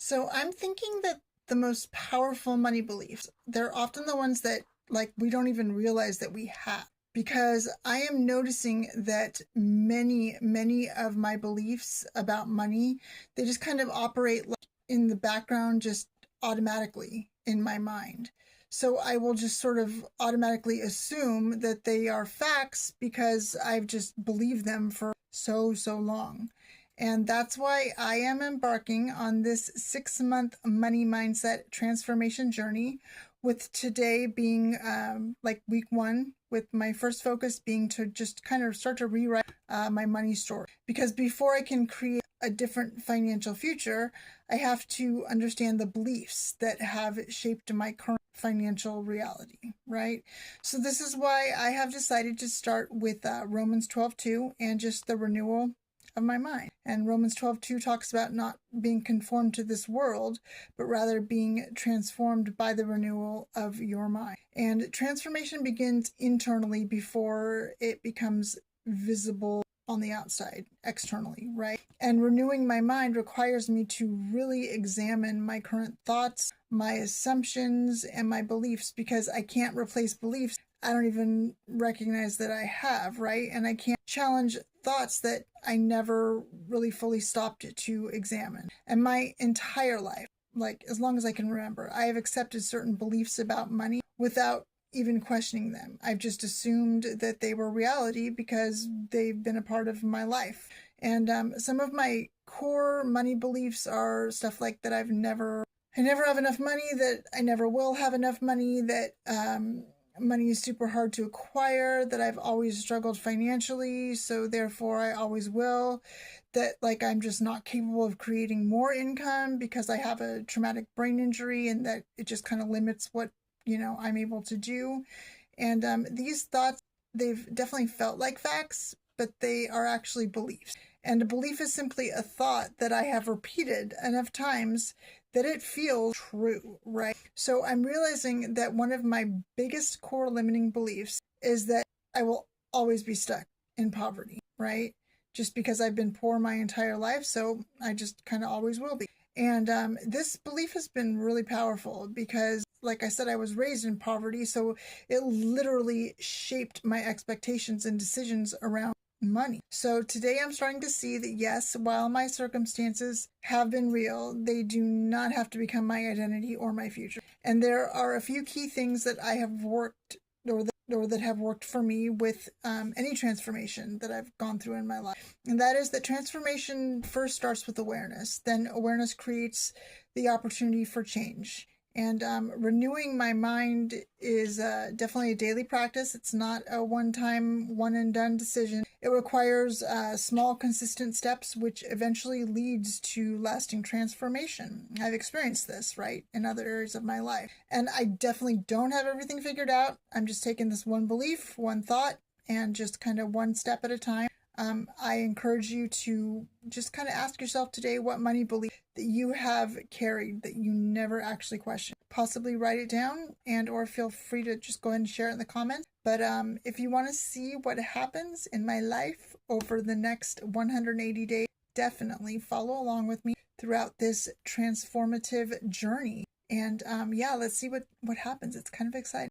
So I'm thinking that the most powerful money beliefs, they're often the ones that we don't even realize that we have. Because I am noticing that many of my beliefs about money, they just kind of operate in the background, just automatically in my mind. So I will just sort of automatically assume that they are facts because I've just believed them for so long. And that's why I am embarking on this 6-month money mindset transformation journey, with today being week one, with my first focus being to just kind of start to rewrite my money story. Because before I can create a different financial future, I have to understand the beliefs that have shaped my current financial reality, right? So this is why I have decided to start with Romans 12:2 and just the renewal of my mind. And Romans 12:2 talks about not being conformed to this world, but rather being transformed by the renewal of your mind. And transformation begins internally before it becomes visible on the outside, externally, right? And renewing my mind requires me to really examine my current thoughts, my assumptions, and my beliefs, because I can't replace beliefs I don't even recognize that I have, right? And I can't challenge thoughts that I never really fully stopped to examine. And my entire life, as long as I can remember, I have accepted certain beliefs about money without even questioning them. I've just assumed that they were reality because they've been a part of my life. And some of my core money beliefs are stuff like that I never have enough money, that I never will have enough money, that money is super hard to acquire, that I've always struggled financially, so therefore I always will, that I'm just not capable of creating more income because I have a traumatic brain injury, and that it just kind of limits what I'm able to do. And these thoughts, they've definitely felt like facts, but they are actually beliefs. And a belief is simply a thought that I have repeated enough times that it feels true, right? So I'm realizing that one of my biggest core limiting beliefs is that I will always be stuck in poverty, right? Just because I've been poor my entire life, so I just kind of always will be. And this belief has been really powerful because, like I said, I was raised in poverty, so it literally shaped my expectations and decisions around money. So today I'm starting to see that yes, while my circumstances have been real, they do not have to become my identity or my future. And there are a few key things that I have worked or that have worked for me with any transformation that I've gone through in my life. And that is that transformation first starts with awareness. Then awareness creates the opportunity for change. And renewing my mind is definitely a daily practice. It's not a one-time, one-and-done decision. It requires small, consistent steps, which eventually leads to lasting transformation. I've experienced this, right, in other areas of my life. And I definitely don't have everything figured out. I'm just taking this one belief, one thought, and just kind of one step at a time. I encourage you to just kind of ask yourself today what money belief that you have carried that you never actually questioned. Possibly write it down, and or feel free to just go ahead and share it in the comments. But if you want to see what happens in my life over the next 180 days, definitely follow along with me throughout this transformative journey. And let's see what happens. It's kind of exciting.